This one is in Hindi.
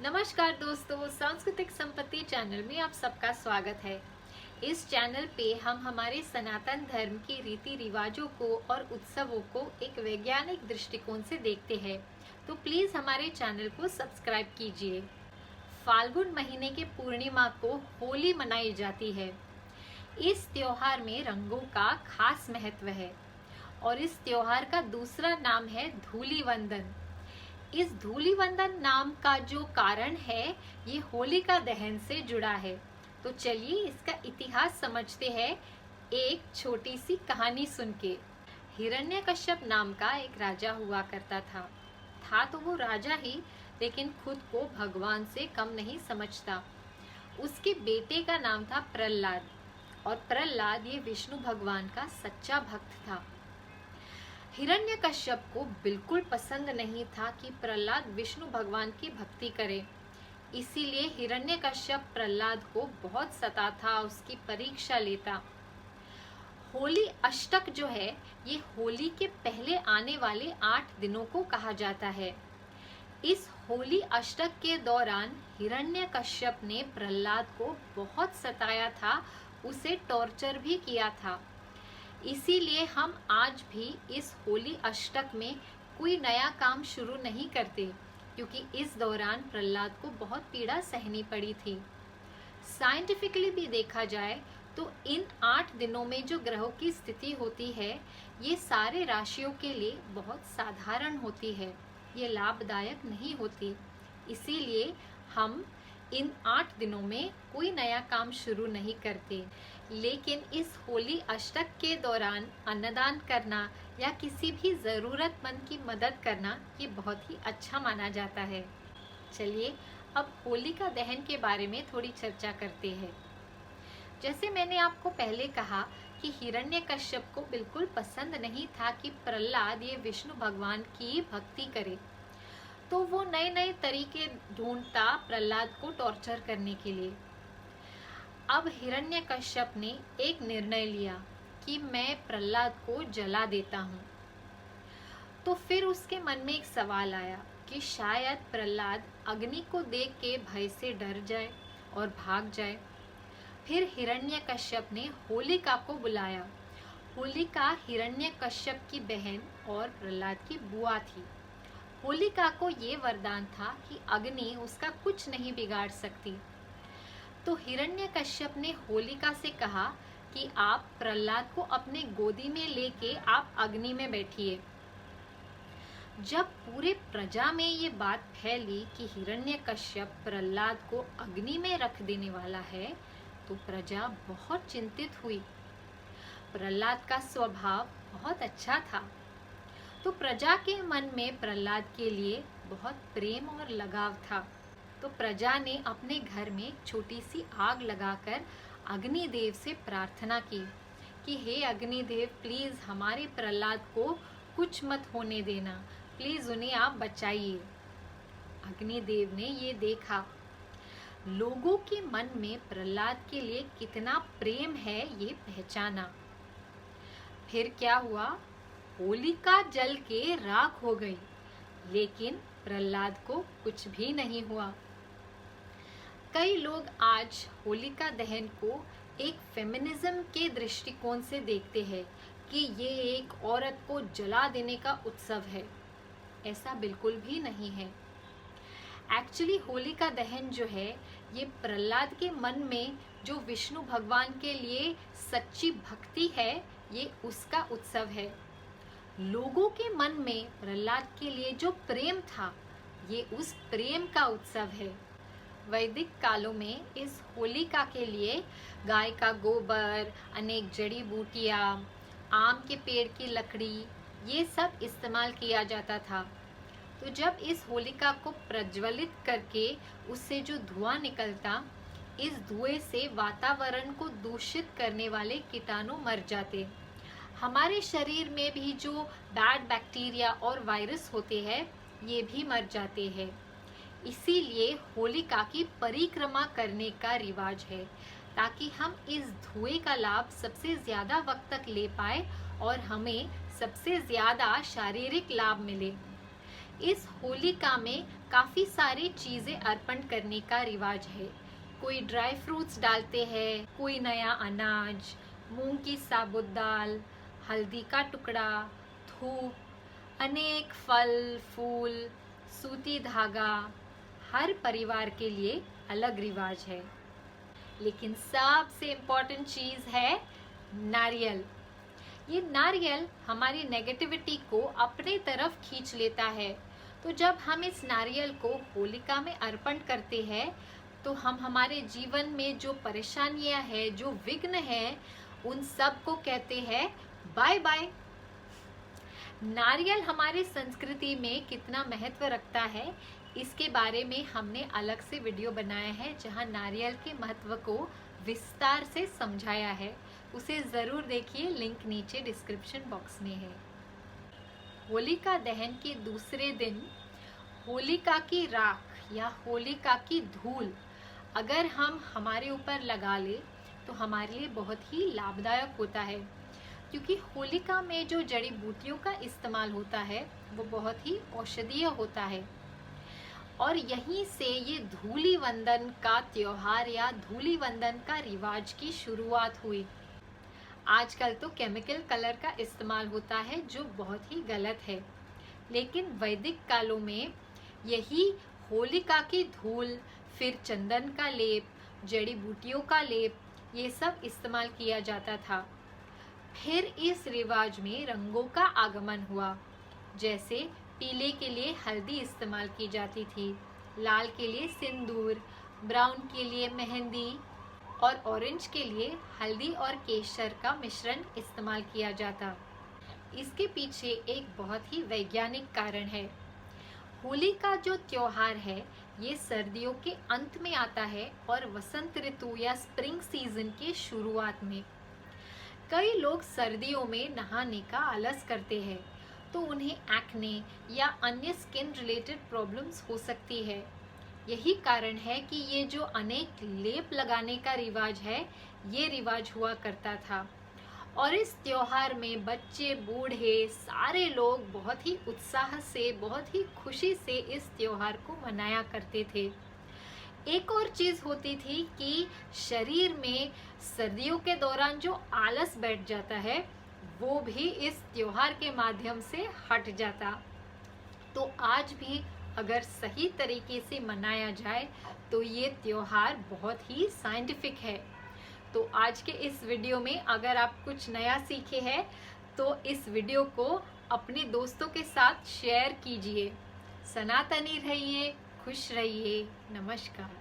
नमस्कार दोस्तों, सांस्कृतिक संपत्ति चैनल में आप सबका स्वागत है। इस चैनल पे हम हमारे सनातन धर्म की रीति रिवाजों को और उत्सवों को एक वैज्ञानिक दृष्टिकोण से देखते हैं, तो प्लीज हमारे चैनल को सब्सक्राइब कीजिए। फाल्गुन महीने के पूर्णिमा को होली मनाई जाती है। इस त्योहार में रंगों का खास महत्व है और इस त्योहार का दूसरा नाम है धूलिवंदन। इस धूलिवंदन नाम का जो कारण है, ये होलिका दहन से जुड़ा है। तो चलिए इसका इतिहास समझते हैं एक छोटी सी कहानी सुन के। हिरण्यकश्यप नाम का एक राजा हुआ करता था तो वो राजा ही, लेकिन खुद को भगवान से कम नहीं समझता। उसके बेटे का नाम था प्रहलाद और प्रहलाद ये विष्णु भगवान का सच्चा भक्त था। हिरण्यकश्यप को बिल्कुल पसंद नहीं था कि प्रहलाद विष्णु भगवान की भक्ति करे, इसीलिए हिरण्यकश्यप प्रहलाद को बहुत सताता, उसकी परीक्षा लेता। होली अष्टक जो है, ये होली के पहले आने वाले 8 दिनों को कहा जाता है। इस होली अष्टक के दौरान हिरण्यकश्यप ने प्रहलाद को बहुत सताया था, उसे टॉर्चर भी किया था। इसीलिए हम आज भी इस होली अष्टक में कोई नया काम शुरू नहीं करते, क्योंकि इस दौरान प्रहलाद को बहुत पीड़ा सहनी पड़ी थी। साइंटिफिकली भी देखा जाए तो इन 8 दिनों में जो ग्रहों की स्थिति होती है, ये सारे राशियों के लिए बहुत साधारण होती है, ये लाभदायक नहीं होती। इसीलिए हम इन 8 दिनों में कोई नया काम शुरू नहीं करते। लेकिन इस होली अष्टक के दौरान अन्नदान करना या किसी भी ज़रूरतमंद की मदद करना, ये बहुत ही अच्छा माना जाता है। चलिए अब होलिका दहन के बारे में थोड़ी चर्चा करते हैं। जैसे मैंने आपको पहले कहा कि हिरण्यकश्यप को बिल्कुल पसंद नहीं था कि प्रहलाद ये विष्णु भगवान की भक्ति करे, तो वो नए नए तरीके ढूंढता प्रहलाद को टॉर्चर करने के लिए। अब हिरण्यकश्यप ने एक निर्णय लिया कि मैं प्रहलाद को जला देता हूँ। तो फिर उसके मन में एक सवाल आया कि शायद प्रहलाद अग्नि को देख के भय से डर जाए और भाग जाए। फिर हिरण्यकश्यप ने होलिका को बुलाया। होलिका हिरण्यकश्यप की बहन और प्रहलाद की बुआ थी। होलिका को ये वरदान था कि अग्नि उसका कुछ नहीं बिगाड़ सकती। तो हिरण्यकश्यप ने होलिका से कहा कि आप प्रहलाद को अपने गोदी में लेके आप अग्नि में बैठिए। जब पूरे प्रजा में ये बात फैली कि हिरण्यकश्यप प्रहलाद को अग्नि में रख देने वाला है, तो प्रजा बहुत चिंतित हुई। प्रहलाद का स्वभाव बहुत अच्छा था, तो प्रजा के मन में प्रहलाद के लिए बहुत प्रेम और लगाव था। तो प्रजा ने अपने घर में छोटी सी आग लगाकर अग्निदेव से प्रार्थना की कि हे अग्निदेव, प्लीज हमारे प्रहलाद को कुछ मत होने देना, प्लीज उन्हें आप बचाइए। अग्निदेव ने ये देखा, लोगों के मन में प्रहलाद के लिए कितना प्रेम है ये पहचाना। फिर क्या हुआ, होलिका जल के राख हो गई, लेकिन प्रहलाद को कुछ भी नहीं हुआ। कई लोग आज होलिका दहन को एक फेमिनिज्म के दृष्टिकोण से देखते हैं कि ये एक औरत को जला देने का उत्सव है। ऐसा बिल्कुल भी नहीं है। एक्चुअली होलिका दहन जो है, ये प्रहलाद के मन में जो विष्णु भगवान के लिए सच्ची भक्ति है, ये उसका उत्सव है। लोगों के मन में प्रहलाद के लिए जो प्रेम था, ये उस प्रेम का उत्सव है। वैदिक कालों में इस होलिका के लिए गाय का गोबर, अनेक जड़ी बूटियाँ, आम के पेड़ की लकड़ी, ये सब इस्तेमाल किया जाता था। तो जब इस होलिका को प्रज्वलित करके उससे जो धुआं निकलता, इस धुएं से वातावरण को दूषित करने वाले कीटाणु मर जाते। हमारे शरीर में भी जो बैड बैक्टीरिया और वायरस होते हैं, ये भी मर जाते हैं। इसीलिए होलिका की परिक्रमा करने का रिवाज है, ताकि हम इस धुएं का लाभ सबसे ज्यादा वक्त तक ले पाए और हमें सबसे ज्यादा शारीरिक लाभ मिले। इस होलिका में काफ़ी सारी चीज़ें अर्पण करने का रिवाज है। कोई ड्राई फ्रूट्स डालते हैं, कोई नया अनाज, मूंग की साबुत दाल, हल्दी का टुकड़ा, धूप, अनेक फल फूल, सूती धागा। हर परिवार के लिए अलग रिवाज है, लेकिन सबसे इम्पोर्टेंट चीज़ है नारियल। ये नारियल हमारी नेगेटिविटी को अपने तरफ खींच लेता है। तो जब हम इस नारियल को होलिका में अर्पण करते हैं तो हम हमारे जीवन में जो परेशानियां हैं, जो विघ्न है, उन सब को कहते हैं बाय बाय। नारियल हमारी संस्कृति में कितना महत्व रखता है, इसके बारे में हमने अलग से वीडियो बनाया है जहां नारियल के महत्व को विस्तार से समझाया है। उसे ज़रूर देखिए, लिंक नीचे डिस्क्रिप्शन बॉक्स में है। होलिका दहन के दूसरे दिन होलिका की राख या होलिका की धूल अगर हम हमारे ऊपर लगा ले तो हमारे लिए बहुत ही लाभदायक होता है, क्योंकि होलिका में जो जड़ी बूटियों का इस्तेमाल होता है वो बहुत ही औषधीय होता है। और यहीं से ये धूली वंदन का त्योहार या धूली वंदन का रिवाज की शुरुआत हुई। आजकल तो केमिकल कलर का इस्तेमाल होता है जो बहुत ही गलत है, लेकिन वैदिक कालों में यही होलिका की धूल, फिर चंदन का लेप, जड़ी बूटियों का लेप, ये सब इस्तेमाल किया जाता था। फिर इस रिवाज में रंगों का आगमन हुआ, जैसे पीले के लिए हल्दी इस्तेमाल की जाती थी, लाल के लिए सिंदूर, ब्राउन के लिए मेहंदी और ऑरेंज के लिए हल्दी और केसर का मिश्रण इस्तेमाल किया जाता। इसके पीछे एक बहुत ही वैज्ञानिक कारण है। होली का जो त्योहार है ये सर्दियों के अंत में आता है और वसंत ऋतु या स्प्रिंग सीजन के शुरुआत में। कई लोग सर्दियों में नहाने का आलस करते हैं तो उन्हें एक्ने या अन्य स्किन रिलेटेड प्रॉब्लम्स हो सकती है। यही कारण है कि ये जो अनेक लेप लगाने का रिवाज है ये रिवाज हुआ करता था। और इस त्योहार में बच्चे बूढ़े सारे लोग बहुत ही उत्साह से, बहुत ही खुशी से इस त्योहार को मनाया करते थे। एक और चीज़ होती थी कि शरीर में सर्दियों के दौरान जो आलस बैठ जाता है वो भी इस त्योहार के माध्यम से हट जाता। तो आज भी अगर सही तरीके से मनाया जाए तो ये त्योहार बहुत ही साइंटिफिक है। तो आज के इस वीडियो में अगर आप कुछ नया सीखे हैं तो इस वीडियो को अपने दोस्तों के साथ शेयर कीजिए। सनातनी रहिए, खुश रहिए। नमस्कार।